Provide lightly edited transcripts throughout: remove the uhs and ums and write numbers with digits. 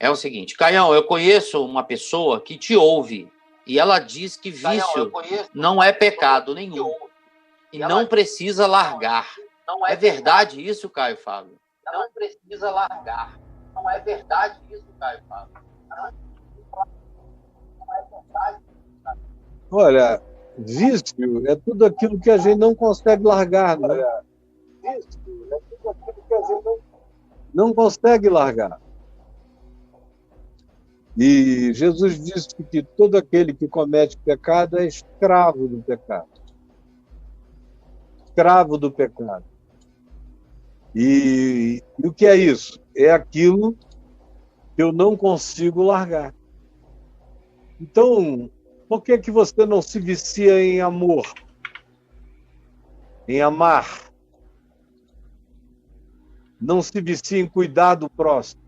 É o seguinte, Caião, eu conheço uma pessoa que te ouve e ela diz que vício não é pecado nenhum e não precisa largar. É verdade isso, Caio Fábio? Não precisa largar. Não é verdade isso, Caio Fábio? Olha, vício é tudo aquilo que a gente não consegue largar, né? Vício é tudo aquilo que a gente não consegue largar. E Jesus disse que todo aquele que comete pecado é escravo do pecado. Escravo do pecado. E o que é isso? É aquilo que eu não consigo largar. Então, por que você não se vicia em amor? Em amar? Não se vicia em cuidar do próximo?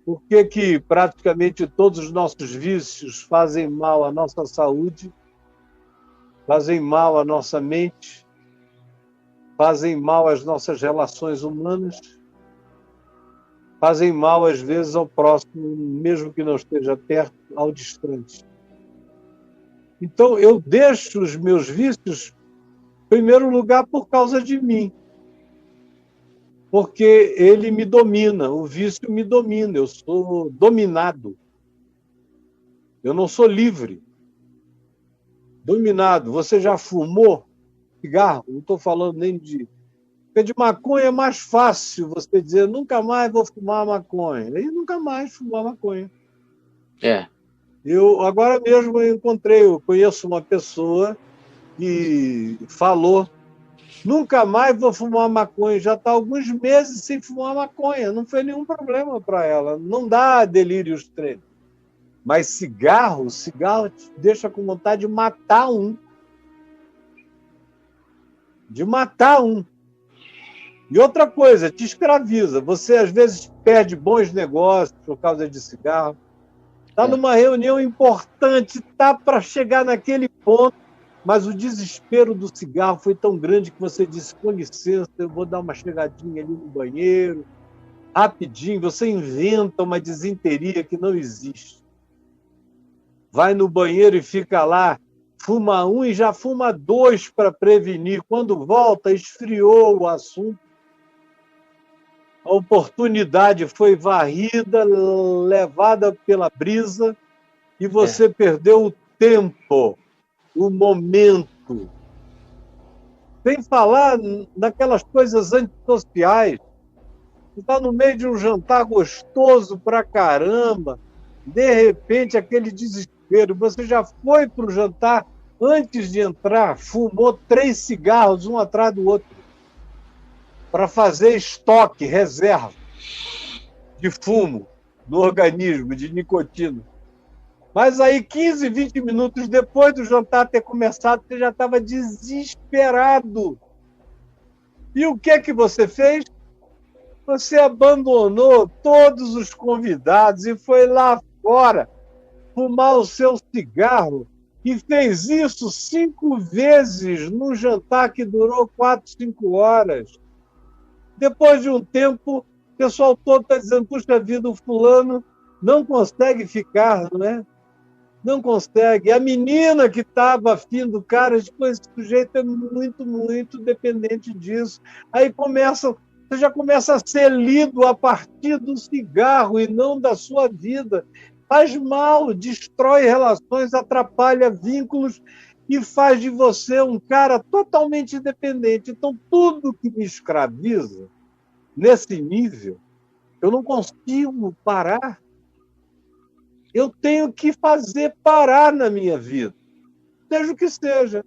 Por que praticamente todos os nossos vícios fazem mal à nossa saúde, fazem mal à nossa mente, fazem mal às nossas relações humanas, fazem mal, às vezes, ao próximo, mesmo que não esteja perto, ao distante. Então, eu deixo os meus vícios, em primeiro lugar, por causa de mim. Porque ele me domina, o vício me domina, eu sou dominado. Eu não sou livre. Dominado. Você já fumou cigarro? Não estou falando nem de... Porque de maconha é mais fácil você dizer nunca mais vou fumar maconha. E nunca mais fumar maconha. É. Eu agora mesmo eu conheço uma pessoa que falou nunca mais vou fumar maconha. Já está alguns meses sem fumar maconha. Não foi nenhum problema para ela. Não dá delírio extremo. Mas cigarro te deixa com vontade de matar um. De matar um. E outra coisa, te escraviza. Você, às vezes, perde bons negócios por causa de cigarro. Está numa reunião importante, está para chegar naquele ponto, mas o desespero do cigarro foi tão grande que você disse, com licença, eu vou dar uma chegadinha ali no banheiro, rapidinho. Você inventa uma desinteria que não existe. Vai no banheiro e fica lá, fuma um e já fuma dois para prevenir. Quando volta, esfriou o assunto. A oportunidade foi varrida, levada pela brisa, e você perdeu o tempo, o momento. Sem falar naquelas coisas antissociais. Você está no meio de um jantar gostoso pra caramba, de repente aquele desespero. Você já foi para o jantar, antes de entrar, fumou 3 cigarros, um atrás do outro, para fazer estoque, reserva de fumo no organismo, de nicotina. Mas aí, 15, 20 minutos depois do jantar ter começado, você já estava desesperado. E o que você fez? Você abandonou todos os convidados e foi lá fora fumar o seu cigarro e fez isso 5 vezes num jantar que durou 4, 5 horas. Depois de um tempo, o pessoal todo está dizendo, puxa vida, o fulano não consegue ficar, não é? Não consegue. A menina que estava afim do cara, depois esse sujeito é muito, muito dependente disso. Aí você já começa a ser lido a partir do cigarro e não da sua vida. Faz mal, destrói relações, atrapalha vínculos e faz de você um cara totalmente independente. Então, tudo que me escraviza, nesse nível, eu não consigo parar. Eu tenho que fazer parar na minha vida, seja o que seja.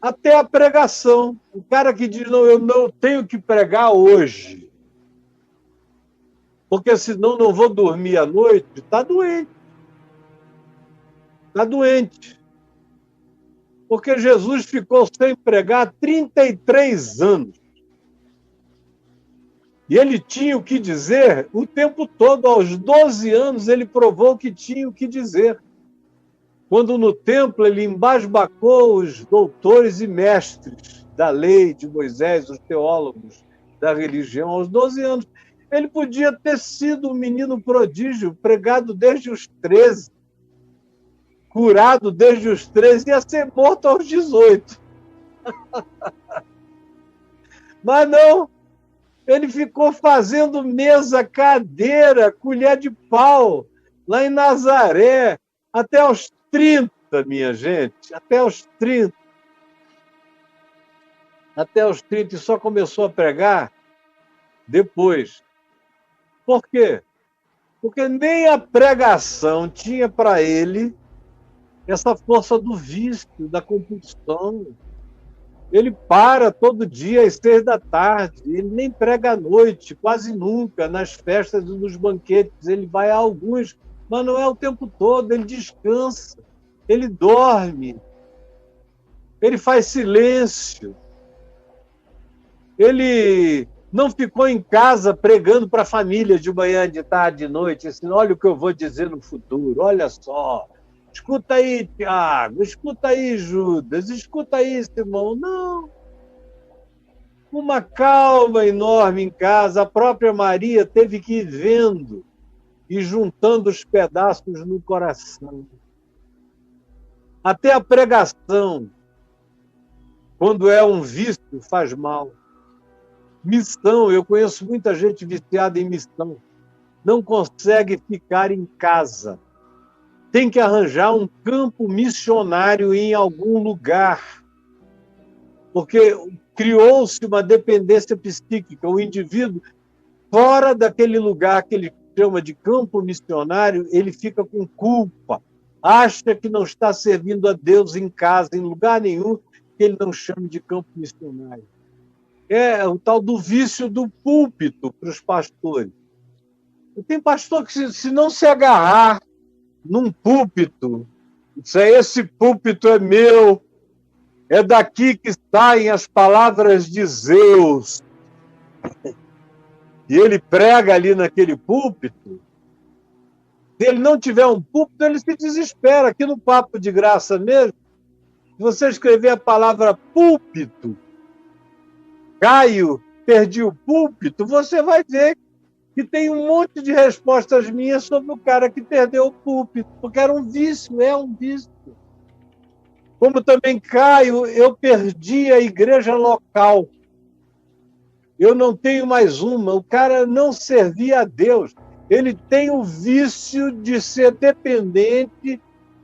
Até a pregação. O cara que diz, não, eu não tenho que pregar hoje, porque senão não vou dormir à noite, está doente. Está doente. Porque Jesus ficou sem pregar 33 anos. E ele tinha o que dizer o tempo todo. Aos 12 anos, ele provou que tinha o que dizer. Quando no templo ele embasbacou os doutores e mestres da lei de Moisés, os teólogos da religião, aos 12 anos. Ele podia ter sido um menino prodígio, pregado desde os 13, curado desde os 13, ia ser morto aos 18. Mas não, ele ficou fazendo mesa, cadeira, colher de pau, lá em Nazaré, até aos 30, minha gente, até aos 30. Até aos 30 e só começou a pregar depois. Por quê? Porque nem a pregação tinha para ele essa força do vício, da compulsão. Ele para todo dia às 6 da tarde, ele nem prega à noite, quase nunca, nas festas e nos banquetes. Ele vai a alguns, mas não é o tempo todo, ele descansa, ele dorme, ele faz silêncio. Ele não ficou em casa pregando para a família de manhã, de tarde, de noite, assim, olha o que eu vou dizer no futuro, olha só. Escuta aí, Tiago, escuta aí, Judas, escuta aí, Simão. Não. Uma calma enorme em casa, a própria Maria teve que ir vendo e juntando os pedaços no coração. Até a pregação, quando é um vício, faz mal. Missão, eu conheço muita gente viciada em missão, não consegue ficar em casa. Tem que arranjar um campo missionário em algum lugar, porque criou-se uma dependência psíquica. O indivíduo, fora daquele lugar que ele chama de campo missionário, ele fica com culpa, acha que não está servindo a Deus em casa, em lugar nenhum que ele não chame de campo missionário. É o tal do vício do púlpito para os pastores. Tem pastor que, se não se agarrar num púlpito, esse púlpito é meu, é daqui que saem as palavras de Zeus, e ele prega ali naquele púlpito, se ele não tiver um púlpito, ele se desespera. Aqui no Papo de Graça mesmo, se você escrever a palavra púlpito, Caio, perdi o púlpito, você vai ver que tem um monte de respostas minhas sobre o cara que perdeu o púlpito, porque era um vício, é um vício. Como também, Caio, eu perdi a igreja local. Eu não tenho mais uma. O cara não servia a Deus. Ele tem o vício de ser dependente,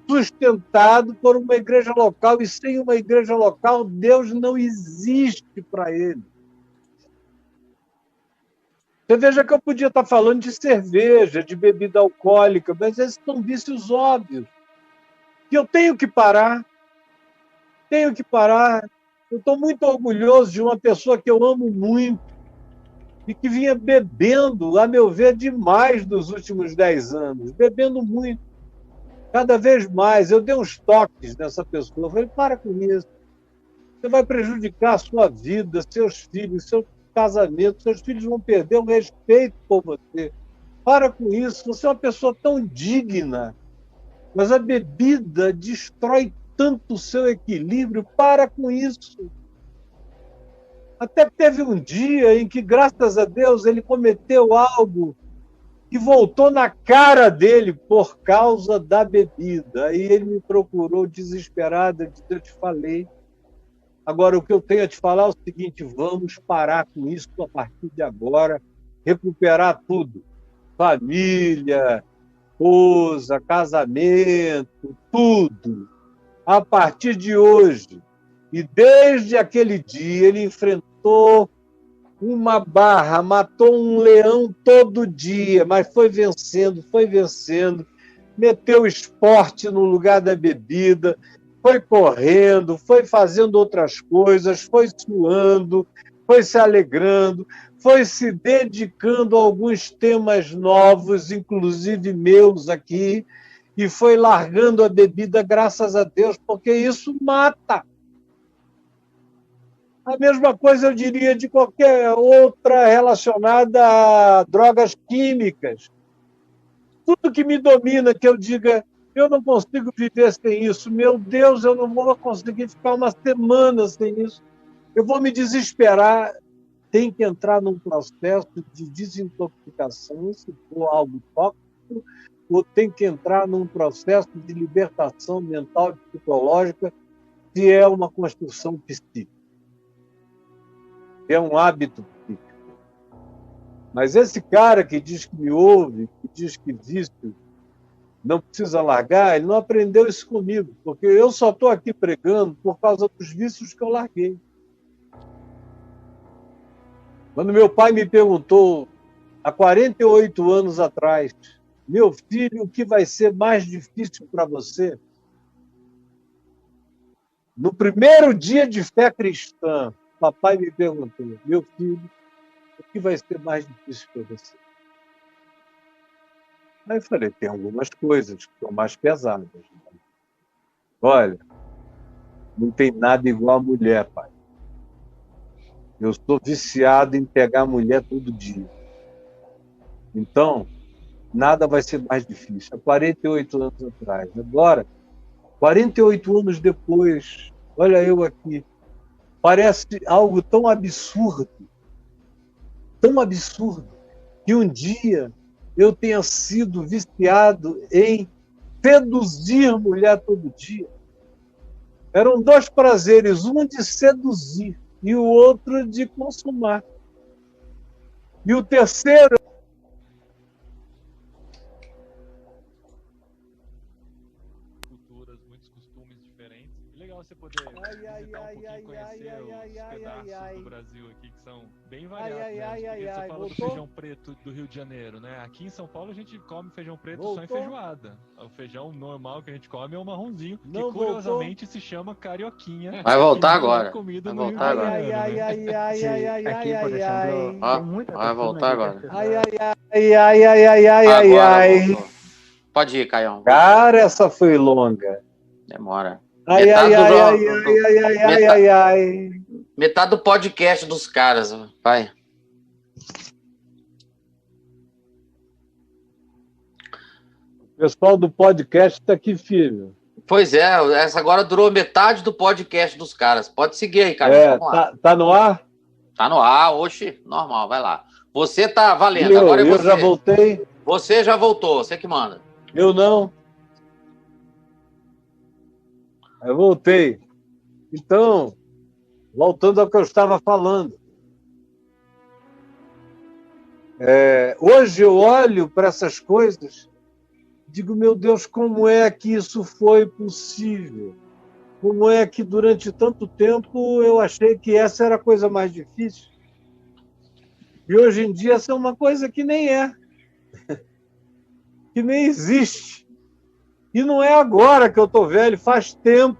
sustentado por uma igreja local, e sem uma igreja local, Deus não existe para ele. Você veja que eu podia estar falando de cerveja, de bebida alcoólica, mas esses são vícios óbvios, que eu tenho que parar. Tenho que parar. Eu estou muito orgulhoso de uma pessoa que eu amo muito e que vinha bebendo, a meu ver, demais nos últimos 10 anos, bebendo muito. Cada vez mais. Eu dei uns toques nessa pessoa. Eu falei, para com isso. Você vai prejudicar a sua vida, seus filhos, seu casamento. Seus filhos vão perder o respeito por você. Para com isso. Você é uma pessoa tão digna. Mas a bebida destrói tanto o seu equilíbrio. Para com isso. Até teve um dia em que, graças a Deus, ele cometeu algo e voltou na cara dele por causa da bebida. Aí ele me procurou desesperado, eu disse, eu te falei. Agora, o que eu tenho a te falar é o seguinte, vamos parar com isso a partir de agora, recuperar tudo. Família, esposa, casamento, tudo. A partir de hoje. E desde aquele dia ele enfrentou uma barra, matou um leão todo dia, mas foi vencendo, meteu esporte no lugar da bebida, foi correndo, foi fazendo outras coisas, foi suando, foi se alegrando, foi se dedicando a alguns temas novos, inclusive meus aqui, e foi largando a bebida, graças a Deus, porque isso mata. A mesma coisa eu diria de qualquer outra relacionada a drogas químicas. Tudo que me domina, que eu diga, eu não consigo viver sem isso. Meu Deus, eu não vou conseguir ficar uma semana sem isso. Eu vou me desesperar. tem que entrar num processo de desintoxicação, se for algo tóxico, ou tem que entrar num processo de libertação mental e psicológica, se é uma construção psíquica, é um hábito psíquico. Mas esse cara que diz que me ouve, que diz que vício não precisa largar, ele não aprendeu isso comigo, porque eu só estou aqui pregando por causa dos vícios que eu larguei. Quando meu pai me perguntou, há 48 anos atrás, meu filho, o que vai ser mais difícil para você? No primeiro dia de fé cristã, papai me perguntou, meu filho, o que vai ser mais difícil para você? Aí eu falei, tem algumas coisas que são mais pesadas. Olha, não tem nada igual a mulher, pai. Eu estou viciado em pegar mulher todo dia. Então, nada vai ser mais difícil. Há 48 anos atrás. Agora, 48 anos depois, olha eu aqui, parece algo tão absurdo, que um dia eu tenha sido viciado em seduzir mulher todo dia. Eram dois prazeres, um de seduzir e o outro de consumar. E o terceiro... Culturas, muitos costumes diferentes. E legal você poder visitar um pouquinho, conhecer os pedaços do Brasil aqui que são bem variados. Você fala do feijão preto do Rio de Janeiro, né? Aqui em São Paulo a gente come feijão preto só em feijoada. O feijão normal que a gente come é o marronzinho, que curiosamente se chama carioquinha. Vai voltar agora. Comida vai voltar agora. Aqui, por exemplo, tem muita vai voltar agora. Ai. Pode ir, Caião. Cara, essa foi longa. Demora. Metade do podcast dos caras, vai. O pessoal do podcast está aqui firme. Pois é, essa agora durou metade do podcast dos caras. Pode seguir aí, cara. Tá no ar? Tá no ar, oxe, normal, vai lá. Você tá valendo, agora é você. Eu já voltei. Você já voltou, você que manda. Eu não. Eu voltei. Então, voltando ao que eu estava falando. Hoje eu olho para essas coisas, digo, meu Deus, como é que isso foi possível? Como é que durante tanto tempo eu achei que essa era a coisa mais difícil? E hoje em dia essa é uma coisa que nem é. Que nem existe. E não é agora que eu estou velho, faz tempo.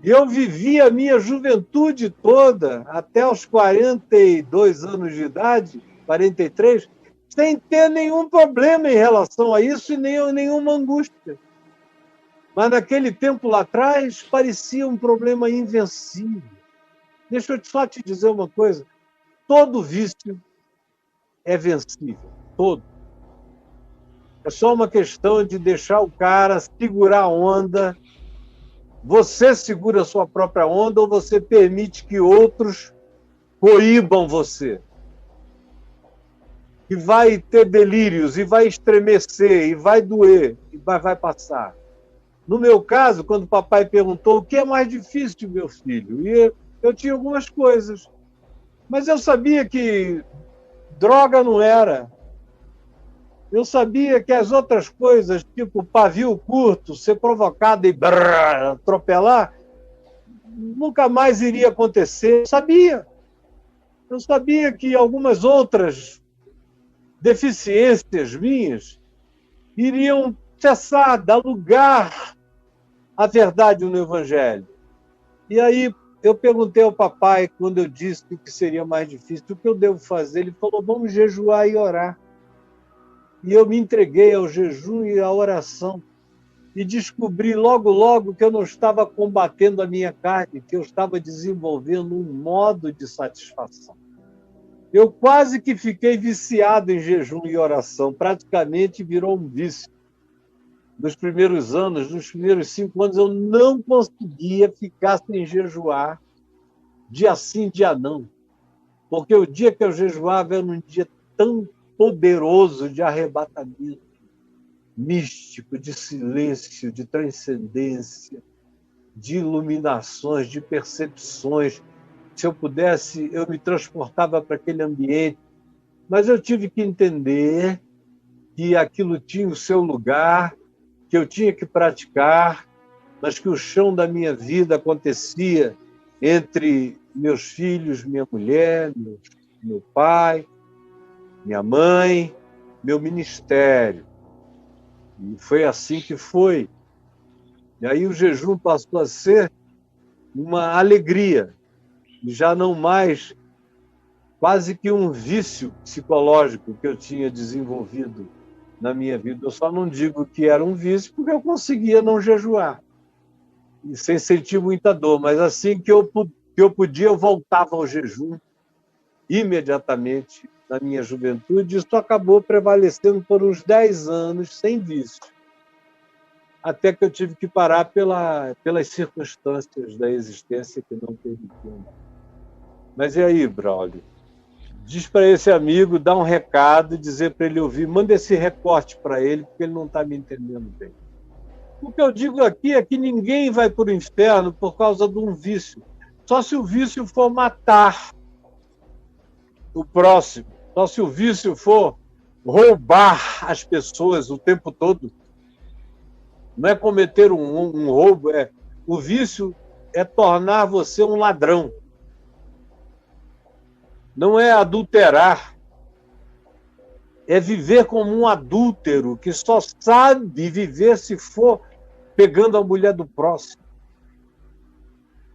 Eu vivi a minha juventude toda, até os 42 anos de idade, 43, sem ter nenhum problema em relação a isso e nenhuma angústia. Mas naquele tempo lá atrás, parecia um problema invencível. Deixa eu só te dizer uma coisa. Todo vício é vencível. Todo. É só uma questão de deixar o cara segurar a onda. Você segura a sua própria onda ou você permite que outros coíbam você? E vai ter delírios, e vai estremecer, e vai doer, e vai passar. No meu caso, quando o papai perguntou o que é mais difícil, meu filho, e eu tinha algumas coisas. Mas eu sabia que droga não era. Eu sabia que as outras coisas, tipo pavio curto, ser provocado e atropelar, nunca mais iria acontecer. Eu sabia. Eu sabia que algumas outras deficiências minhas iriam cessar, dar lugar à verdade no Evangelho. E aí eu perguntei ao papai, quando eu disse que seria mais difícil, o que eu devo fazer? Ele falou, vamos jejuar e orar. E eu me entreguei ao jejum e à oração. E descobri logo, logo que eu não estava combatendo a minha carne, que eu estava desenvolvendo um modo de satisfação. Eu quase que fiquei viciado em jejum e oração. Praticamente virou um vício. Nos primeiros anos, nos primeiros 5 anos, eu não conseguia ficar sem jejuar dia sim, dia não. Porque o dia que eu jejuava era um dia tão poderoso de arrebatamento, místico, de silêncio, de transcendência, de iluminações, de percepções. Se eu pudesse, eu me transportava para aquele ambiente. Mas eu tive que entender que aquilo tinha o seu lugar, que eu tinha que praticar, mas que o chão da minha vida acontecia entre meus filhos, minha mulher, meu pai, minha mãe, meu ministério. E foi assim que foi. E aí o jejum passou a ser uma alegria, e já não mais quase que um vício psicológico que eu tinha desenvolvido na minha vida. Eu só não digo que era um vício porque eu conseguia não jejuar, e sem sentir muita dor, mas assim que eu podia, eu voltava ao jejum imediatamente na minha juventude. Isso acabou prevalecendo por uns 10 anos sem vício, até que eu tive que parar pelas circunstâncias da existência que não permitiam. Mas e aí, Braulio? Diz para esse amigo, dá um recado, dizer para ele ouvir, manda esse recorte para ele, porque ele não está me entendendo bem. O que eu digo aqui é que ninguém vai para o inferno por causa de um vício. Só se o vício for matar o próximo. Só se o vício for roubar as pessoas o tempo todo. Não é cometer um roubo, o vício é tornar você um ladrão. Não é adulterar, é viver como um adúltero que só sabe viver se for pegando a mulher do próximo.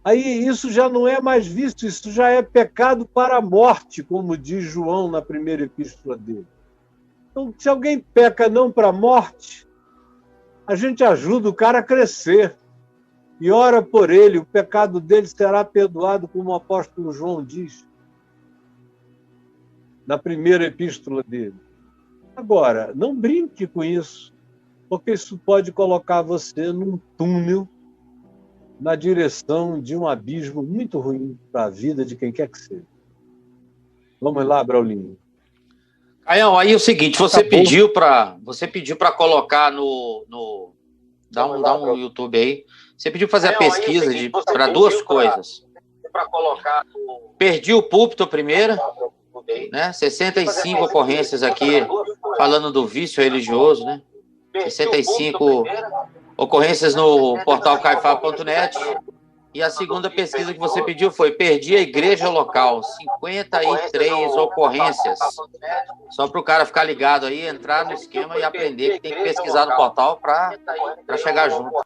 Aí isso já não é mais vício, isso já é pecado para a morte, como diz João na primeira epístola dele. Então, se alguém peca não para a morte, a gente ajuda o cara a crescer e ora por ele, o pecado dele será perdoado, como o apóstolo João diz na primeira epístola dele. Agora, não brinque com isso, porque isso pode colocar você num túnel na direção de um abismo muito ruim para a vida de quem quer que seja. Vamos lá, Braulinho. Caião, aí é o seguinte, você pediu para colocar no dá um YouTube aí. Você pediu para fazer a pesquisa para duas coisas. Perdi o púlpito primeiro, né? 65 ocorrências aqui falando do vício religioso, né? 65 ocorrências no portal caifá.net. E a segunda pesquisa que você pediu foi: perdi a igreja local, 53 ocorrências. Só para o cara ficar ligado aí, entrar no esquema e aprender que tem que pesquisar no portal para chegar junto.